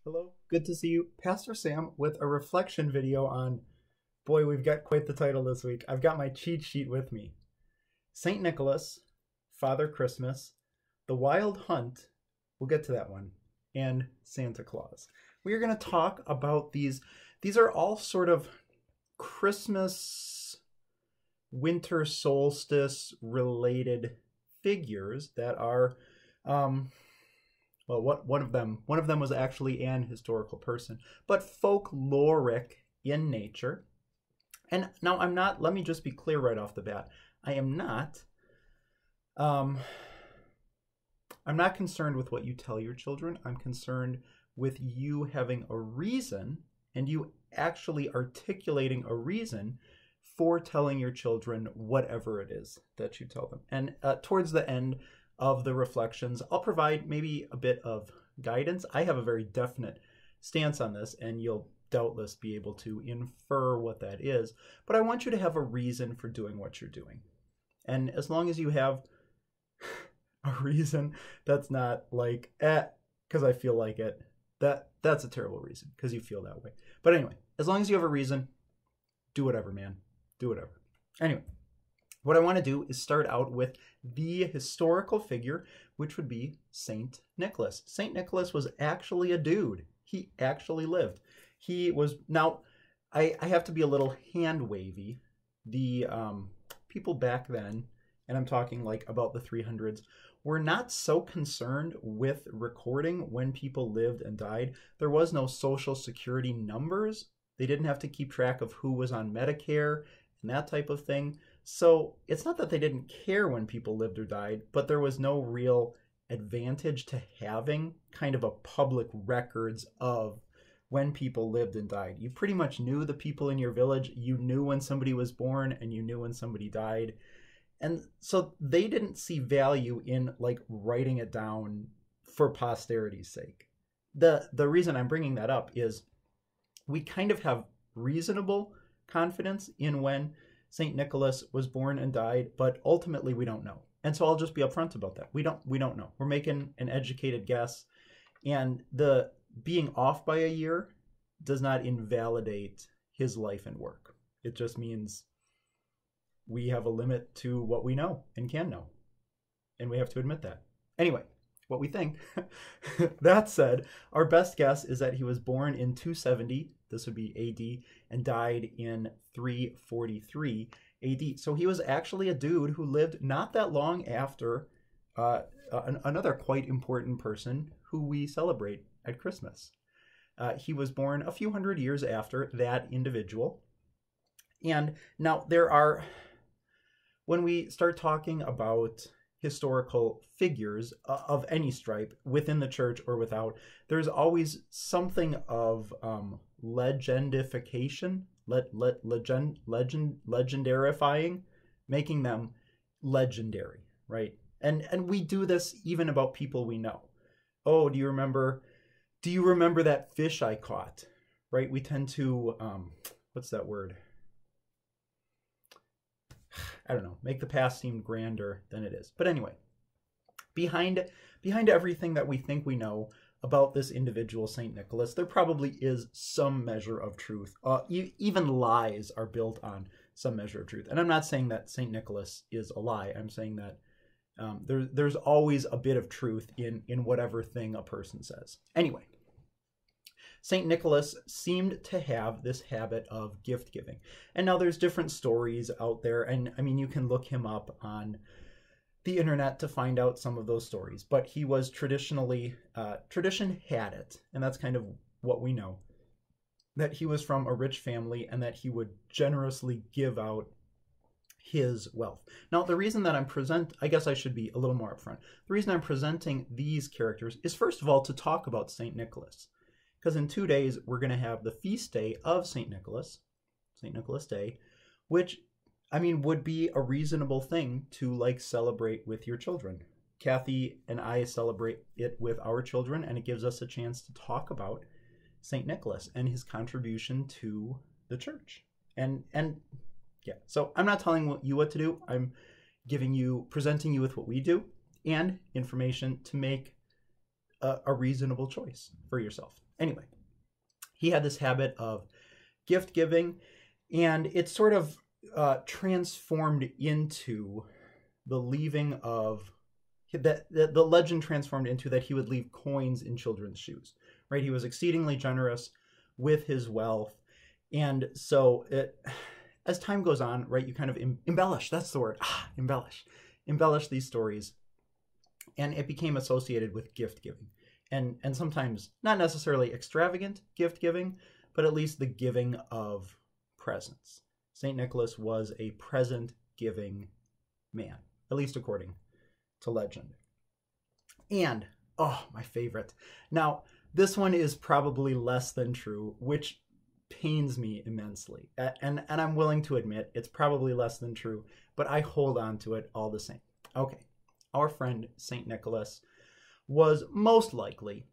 Hello, good to see you. Pastor Sam with a reflection video on, boy, we've got quite the title this week. I've got my cheat sheet with me. St. Nicholas, Father Christmas, The Wild Hunt, we'll get to that one, and Santa Claus. We are going to talk about these. These are all sort of Christmas, winter solstice related figures that are, well, one of them was actually an historical person, but folkloric in nature. And now let me just be clear right off the bat. I'm not concerned with what you tell your children. I'm concerned with you having a reason and you actually articulating a reason for telling your children whatever it is that you tell them. And towards the end of the reflections, I'll provide maybe a bit of guidance. I have a very definite stance on this, and you'll doubtless be able to infer what that is. But I want you to have a reason for doing what you're doing. And as long as you have a reason that's not like, because I feel like it, that's a terrible reason, because you feel that way. But anyway, as long as you have a reason, do whatever, man. Do whatever. Anyway, what I want to do is start out with the historical figure, which would be St. Nicholas. St. Nicholas was actually a dude. He actually lived. He was, now, I have to be a little hand wavy. The people back then, and I'm talking like about the 300s, were not so concerned with recording when people lived and died. There was no social security numbers. They didn't have to keep track of who was on Medicare and that type of thing. So it's not that they didn't care when people lived or died, but there was no real advantage to having kind of a public records of when people lived and died. You pretty much knew the people in your village. You knew when somebody was born and you knew when somebody died. And so they didn't see value in like writing it down for posterity's sake. The reason I'm bringing that up is we kind of have reasonable confidence in when St. Nicholas was born and died, but ultimately we don't know. And so I'll just be upfront about that. We don't know. We're making an educated guess, and the being off by a year does not invalidate his life and work. It just means we have a limit to what we know and can know, and we have to admit that. Anyway, what we think. That said, our best guess is that he was born in 270, this would be AD, and died in 343 AD. So he was actually a dude who lived not that long after another quite important person who we celebrate at Christmas. He was born a few hundred years after that individual. And now when we start talking about historical figures of any stripe within the church or without, there's always something of legendification, legendarifying, making them legendary, right? And we do this even about people we know. Oh, do you remember that fish I caught? Right? We tend to what's that word? I don't know, make the past seem grander than it is. But anyway, behind everything that we think we know about this individual St. Nicholas, there probably is some measure of truth. Even lies are built on some measure of truth. And I'm not saying that St. Nicholas is a lie. I'm saying that there's always a bit of truth in whatever thing a person says. Anyway, St. Nicholas seemed to have this habit of gift giving. And now there's different stories out there. And I mean, you can look him up on the internet to find out some of those stories. But he was tradition had it, and that's kind of what we know, that he was from a rich family and that he would generously give out his wealth. Now, the reason that I guess I should be a little more upfront. The reason I'm presenting these characters is, first of all, to talk about St. Nicholas. Because in 2 days, we're going to have the feast day of St. Nicholas Day, which, I mean, would be a reasonable thing to like celebrate with your children. Kathy and I celebrate it with our children, and it gives us a chance to talk about St. Nicholas and his contribution to the church. And yeah, so I'm not telling you what to do. I'm presenting you with what we do and information to make a reasonable choice for yourself. Anyway, he had this habit of gift giving, and it sort of transformed into the leaving of that the legend transformed into that he would leave coins in children's shoes, right? He was exceedingly generous with his wealth. And so as time goes on, right, you kind of embellish, that's the word, embellish these stories. And it became associated with gift giving. And sometimes not necessarily extravagant gift giving, but at least the giving of presents. St. Nicholas was a present giving man, at least according to legend. And, oh, my favorite. Now, this one is probably less than true, which pains me immensely. And I'm willing to admit it's probably less than true, but I hold on to it all the same. Okay, our friend St. Nicholas was most likely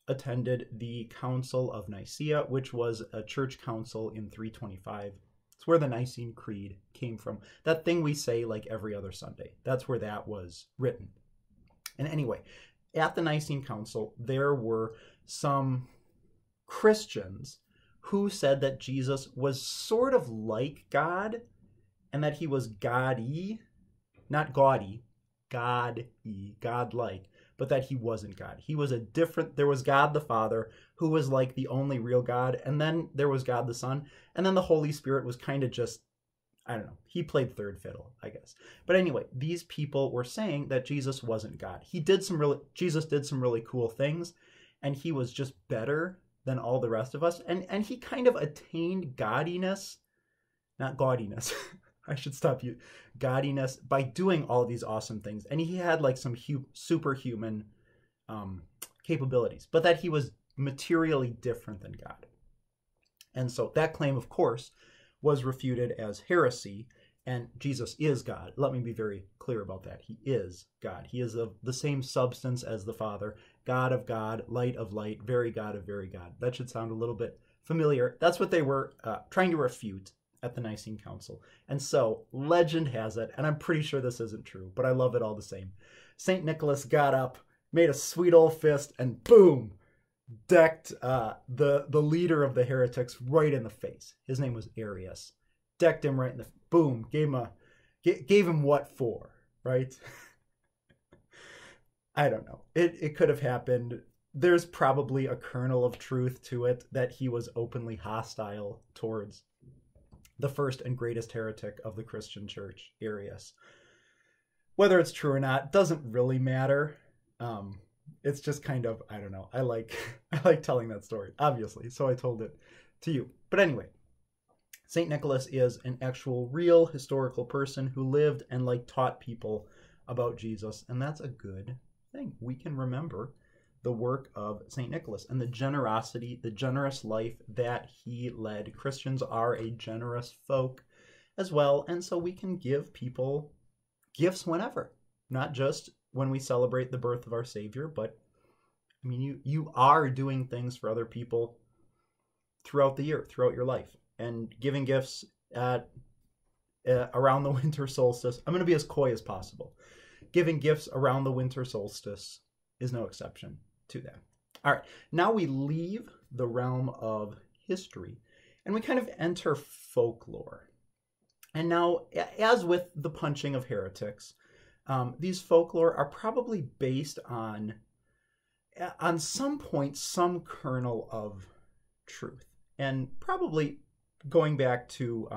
attended the Council of Nicaea, which was a church council in 325. It's where the Nicene Creed came from. That thing we say like every other Sunday. That's where that was written. And anyway, at the Nicene Council, there were some Christians who said that Jesus was sort of like God and that he was God-y, not gaudy, God-y, God-like, but that he wasn't God. He was a different, there was God the Father, who was like the only real God, and then there was God the Son, and then the Holy Spirit was kind of just, I don't know, he played third fiddle, I guess. But anyway, these people were saying that Jesus wasn't God. Jesus did some really cool things, and he was just better than all the rest of us, and he kind of attained godiness, not gaudiness, I should stop you, gaudiness, by doing all these awesome things. And he had like some superhuman capabilities, but that he was materially different than God. And so that claim, of course, was refuted as heresy, and Jesus is God. Let me be very clear about that. He is God. He is of the same substance as the Father, God of God, light of light, very God of very God. That should sound a little bit familiar. That's what they were trying to refute at the Nicene Council. And so legend has it, and I'm pretty sure this isn't true, but I love it all the same. St. Nicholas got up, made a sweet old fist, and boom, decked the leader of the heretics right in the face. His name was Arius. Decked him right in the boom, gave him what for, right? I don't know. It could have happened. There's probably a kernel of truth to it that he was openly hostile towards the first and greatest heretic of the Christian church, Arius. Whether it's true or not doesn't really matter. It's just kind of, I don't know. I like telling that story, obviously, so I told it to you. But anyway, St. Nicholas is an actual real historical person who lived and like taught people about Jesus, and that's a good thing. We can remember the work of St. Nicholas and the generosity, the generous life that he led. Christians are a generous folk as well, and so we can give people gifts whenever, not just when we celebrate the birth of our Savior, but I mean, you are doing things for other people throughout the year, throughout your life, and giving gifts at around the winter solstice. I'm going to be as coy as possible. Giving gifts around the winter solstice is no exception to that. All right, now we leave the realm of history and we kind of enter folklore. And now, as with the punching of heretics, these folklore are probably based on some point, some kernel of truth, and probably going back to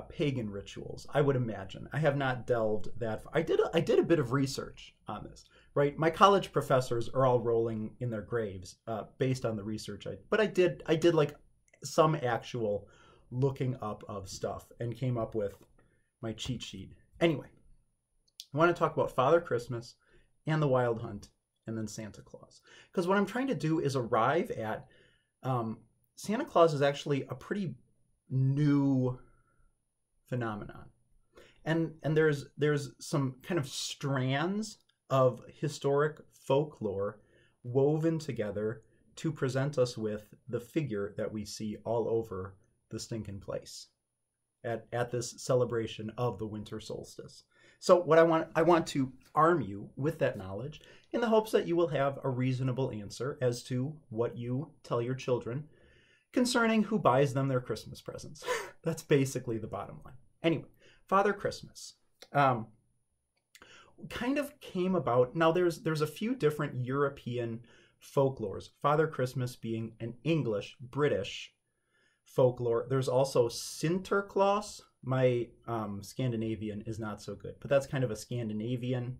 pagan rituals, I would imagine. I have not delved that far. I did a bit of research on this, right? My college professors are all rolling in their graves based on the research but I did like some actual looking up of stuff and came up with my cheat sheet. Anyway, I want to talk about Father Christmas and the Wild Hunt and then Santa Claus. Because what I'm trying to do is arrive at Santa Claus is actually a pretty new phenomenon. And there's some kind of strands of historic folklore woven together to present us with the figure that we see all over the stinking place at this celebration of the winter solstice. So what I want to arm you with that knowledge in the hopes that you will have a reasonable answer as to what you tell your children concerning who buys them their Christmas presents. That's basically the bottom line. Anyway, Father Christmas. Kind of came about. Now there's a few different European folklores. Father Christmas being an English, British folklore. There's also Santa Claus. My Scandinavian is not so good, but that's kind of a Scandinavian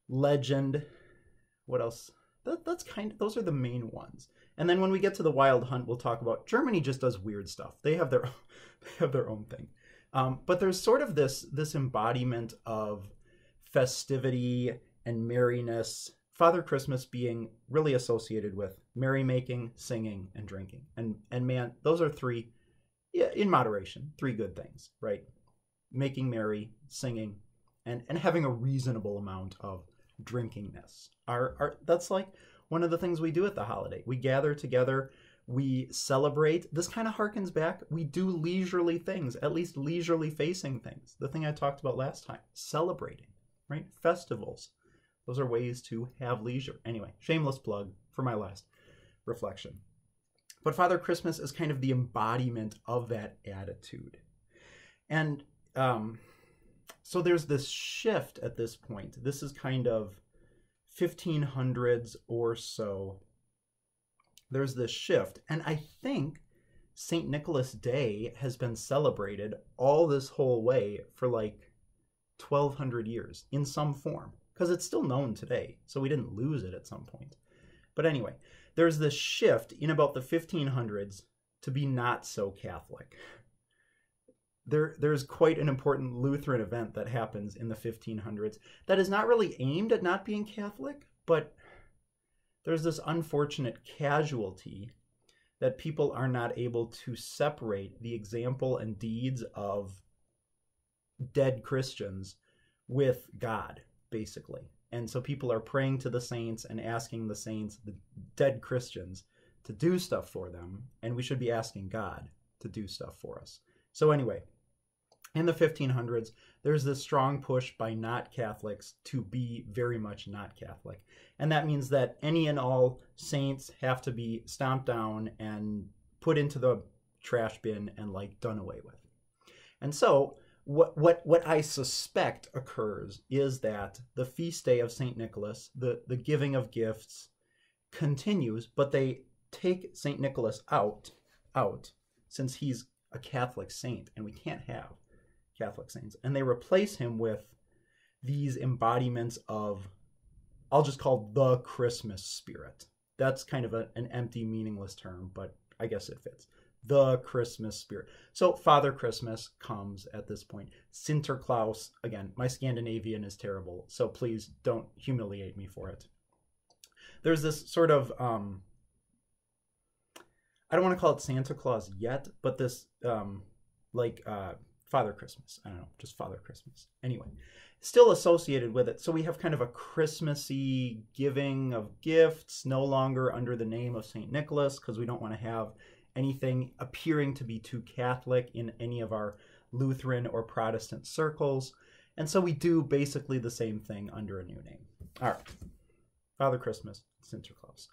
legend. What else? Those are the main ones. And then when we get to the Wild Hunt, we'll talk about Germany. Just does weird stuff. They have their own thing. But there's sort of this embodiment of festivity and merriness. Father Christmas being really associated with merrymaking, singing, and drinking. And man, those are three, in moderation, three good things, right? Making merry, singing, and having a reasonable amount of drinkingness. That's like one of the things we do at the holiday. We gather together, we celebrate. This kind of harkens back. We do leisurely things, at least leisurely facing things. The thing I talked about last time, celebrating, right? Festivals. Those are ways to have leisure. Anyway, shameless plug for my last reflection. But Father Christmas is kind of the embodiment of that attitude. And so there's this shift at this point. This is kind of 1500s or so. There's this shift. And I think St. Nicholas Day has been celebrated all this whole way for like 1200 years in some form, because it's still known today. So we didn't lose it at some point. But anyway, there's this shift in about the 1500s to be not so Catholic. There's quite an important Lutheran event that happens in the 1500s that is not really aimed at not being Catholic, but there's this unfortunate casualty that people are not able to separate the example and deeds of dead Christians with God, basically. And so people are praying to the saints and asking the saints, the dead Christians, to do stuff for them, and we should be asking God to do stuff for us. So anyway, in the 1500s, there's this strong push by not Catholics to be very much not Catholic. And that means that any and all saints have to be stomped down and put into the trash bin and like done away with. And so what I suspect occurs is that the feast day of St. Nicholas, the giving of gifts, continues, but they take St. Nicholas out since he's a Catholic saint and we can't have Catholic saints. And they replace him with these embodiments of, I'll just call the Christmas spirit. That's kind of an empty, meaningless term, but I guess it fits. The Christmas spirit. So Father Christmas comes at this point. Santa Claus, again, my Scandinavian is terrible, so please don't humiliate me for it. There's this sort of, I don't want to call it Santa Claus yet, but this, Father Christmas. I don't know, just Father Christmas. Anyway, still associated with it. So we have kind of a Christmassy giving of gifts, no longer under the name of St. Nicholas, because we don't want to have anything appearing to be too Catholic in any of our Lutheran or Protestant circles. And so we do basically the same thing under a new name. All right. Father Christmas, Santa Claus.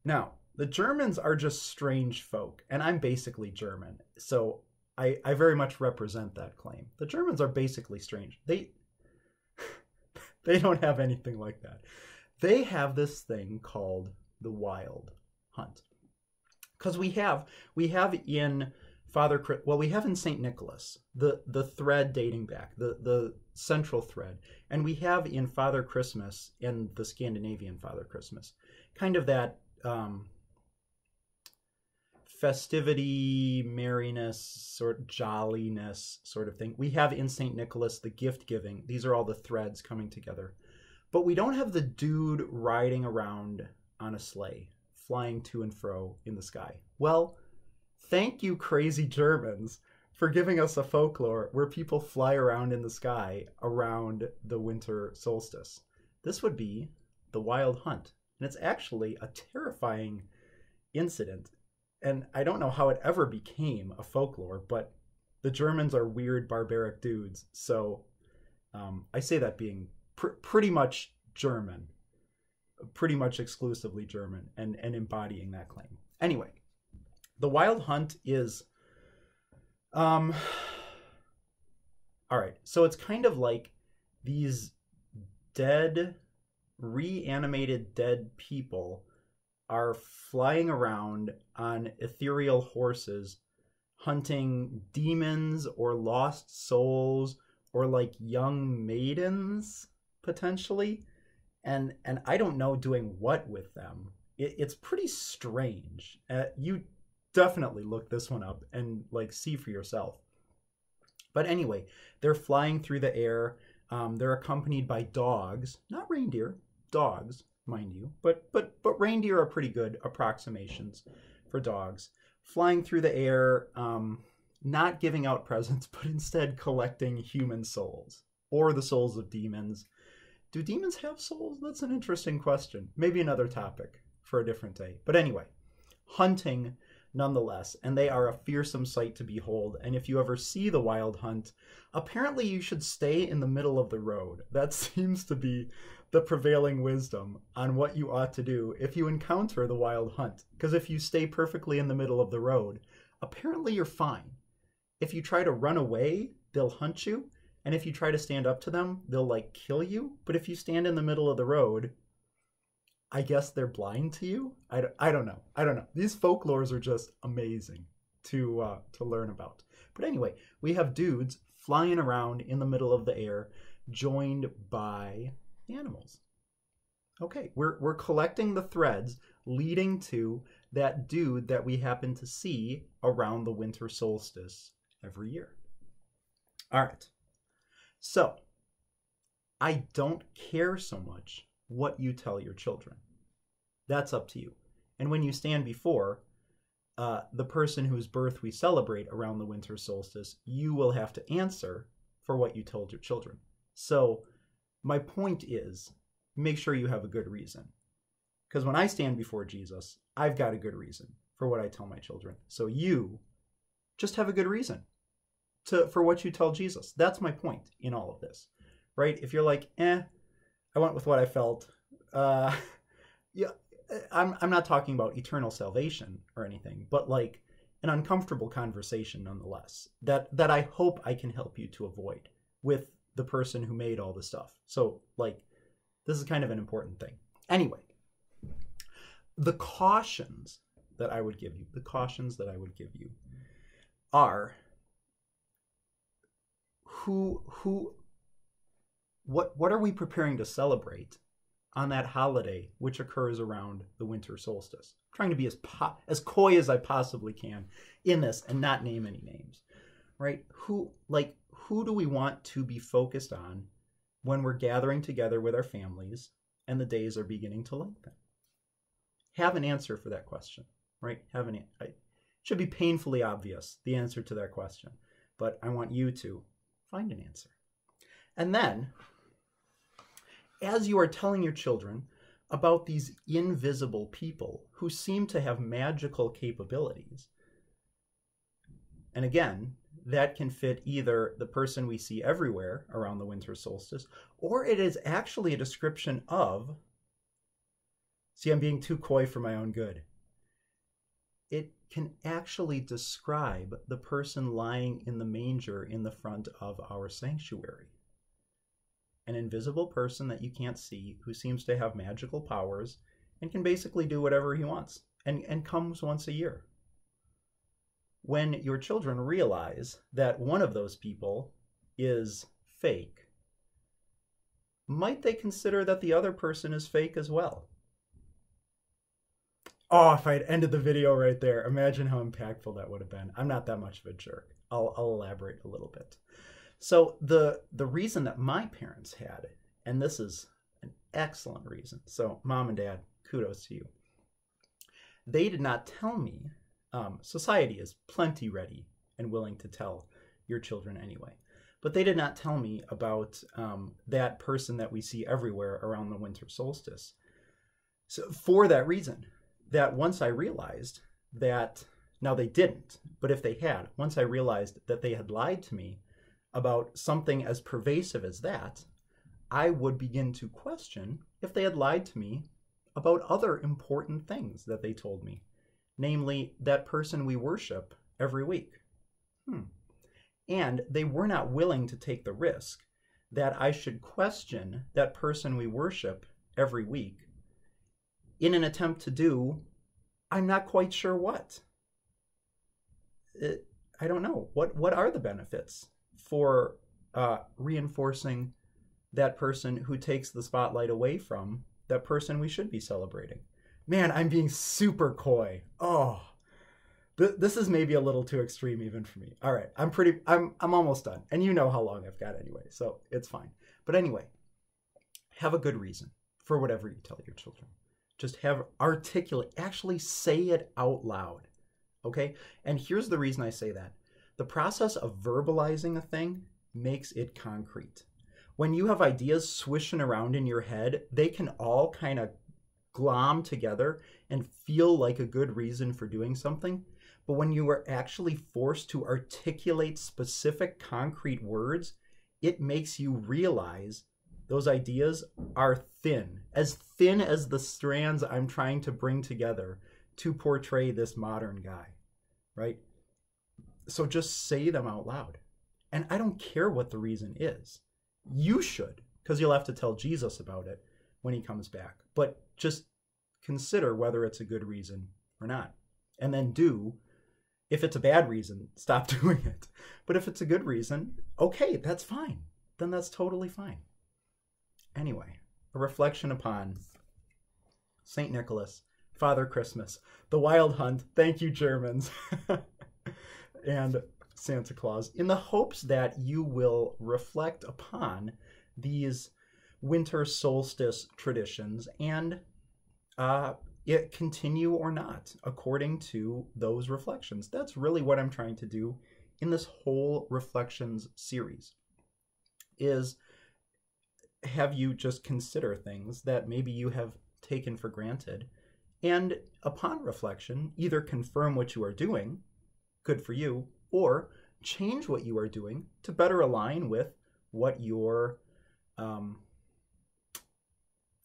Now, the Germans are just strange folk, and I'm basically German, so I very much represent that claim. The Germans are basically strange. They don't have anything like that. They have this thing called the Wild Hunt. Because we have in we have in St. Nicholas the thread dating back, the central thread, and we have in Father Christmas, in the Scandinavian Father Christmas, kind of that festivity, merriness, sort of jolliness sort of thing. We have in St. Nicholas the gift giving. These are all the threads coming together. But we don't have the dude riding around on a sleigh, flying to and fro in the sky. Well, thank you, crazy Germans, for giving us a folklore where people fly around in the sky around the winter solstice. This would be the Wild Hunt. And it's actually a terrifying incident. And I don't know how it ever became a folklore, but the Germans are weird, barbaric dudes. So I say that being pretty much German, pretty much exclusively German, and embodying that claim. Anyway, the wild hunt is, all right, so it's kind of like these dead, reanimated dead people are flying around on ethereal horses, hunting demons or lost souls or like young maidens potentially, and I don't know doing what with them. It's pretty strange. You definitely look this one up and like see for yourself. But anyway, they're flying through the air. They're accompanied by dogs, not reindeer, dogs, mind you, but reindeer are pretty good approximations for dogs. Flying through the air, not giving out presents, but instead collecting human souls or the souls of demons. Do demons have souls? That's an interesting question. Maybe another topic for a different day. But anyway, hunting nonetheless, and they are a fearsome sight to behold. And if you ever see the wild hunt, apparently you should stay in the middle of the road. That seems to be the prevailing wisdom on what you ought to do if you encounter the wild hunt. Because if you stay perfectly in the middle of the road, apparently you're fine. If you try to run away, they'll hunt you. And if you try to stand up to them, they'll like kill you. But if you stand in the middle of the road, I guess they're blind to you. I don't know. I don't know. These folklores are just amazing to learn about. But anyway, we have dudes flying around in the middle of the air, joined by animals. Okay, we're collecting the threads leading to that dude that we happen to see around the winter solstice every year. All right. So, I don't care so much what you tell your children. That's up to you. And when you stand before the person whose birth we celebrate around the winter solstice, you will have to answer for what you told your children. So my point is, make sure you have a good reason. Because when I stand before Jesus, I've got a good reason for what I tell my children. So you just have a good reason for what you tell Jesus. That's my point in all of this, right? If you're like, I went with what I felt, yeah, I'm not talking about eternal salvation or anything, but like an uncomfortable conversation nonetheless, that I hope I can help you to avoid with the person who made all the stuff. So like, this is kind of an important thing. Anyway, the cautions that I would give you, are what are we preparing to celebrate on that holiday which occurs around the winter solstice? I'm trying to be as coy as I possibly can in this and not name any names, right? Who do we want to be focused on when we're gathering together with our families and the days are beginning to lengthen? Have an answer for that question, right? It should be painfully obvious, the answer to that question, but I want you to find an answer. And then, as you are telling your children about these invisible people who seem to have magical capabilities, and again, that can fit either the person we see everywhere around the winter solstice, or it is actually a description of, see, I'm being too coy for my own good. It can actually describe the person lying in the manger in the front of our sanctuary. An invisible person that you can't see who seems to have magical powers and can basically do whatever he wants and comes once a year. When your children realize that one of those people is fake, might they consider that the other person is fake as well? Oh, if I had ended the video right there, imagine how impactful that would have been. I'm not that much of a jerk. I'll elaborate a little bit. So the reason that my parents had it, and this is an excellent reason, so mom and dad, kudos to you. They did not tell me, society is plenty ready and willing to tell your children anyway, but they did not tell me about that person that we see everywhere around the winter solstice. So for that reason, that once I realized that, now they didn't, but if they had, once I realized that they had lied to me about something as pervasive as that, I would begin to question if they had lied to me about other important things that they told me, namely that person we worship every week. And they were not willing to take the risk that I should question that person we worship every week in an attempt to do, I'm not quite sure what. I don't know. What are the benefits for reinforcing that person who takes the spotlight away from that person we should be celebrating? Man, I'm being super coy. Oh, this is maybe a little too extreme even for me. All right, I'm almost done. And you know how long I've got anyway, so it's fine. But anyway, have a good reason for whatever you tell your children. Just actually say it out loud. Okay? And here's the reason I say that. The process of verbalizing a thing makes it concrete. When you have ideas swishing around in your head, they can all kind of glom together and feel like a good reason for doing something. But when you are actually forced to articulate specific concrete words, it makes you realize those ideas are thin as the strands I'm trying to bring together to portray this modern guy, right? So just say them out loud. And I don't care what the reason is. You should, because you'll have to tell Jesus about it when he comes back. But just consider whether it's a good reason or not. And then if it's a bad reason, stop doing it. But if it's a good reason, okay, that's fine. Then that's totally fine. Anyway, a reflection upon St. Nicholas, Father Christmas, the Wild Hunt, thank you Germans, and Santa Claus, in the hopes that you will reflect upon these winter solstice traditions and it continue or not according to those reflections. That's really what I'm trying to do in this whole reflections series, is have you just consider things that maybe you have taken for granted, and upon reflection, either confirm what you are doing, good for you, or change what you are doing to better align with what your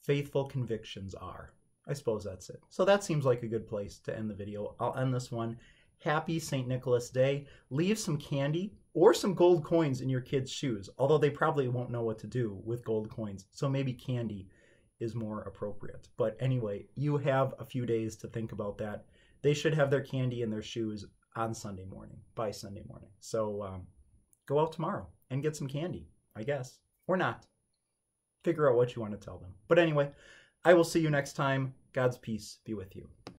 faithful convictions are. I suppose that's it. So that seems like a good place to end the video. I'll end this one. Happy St. Nicholas Day. Leave some candy or some gold coins in your kids' shoes, although they probably won't know what to do with gold coins. So maybe candy is more appropriate. But anyway, you have a few days to think about that. They should have their candy in their shoes on Sunday morning, by Sunday morning. So go out tomorrow and get some candy, I guess, or not. Figure out what you want to tell them. But anyway, I will see you next time. God's peace be with you.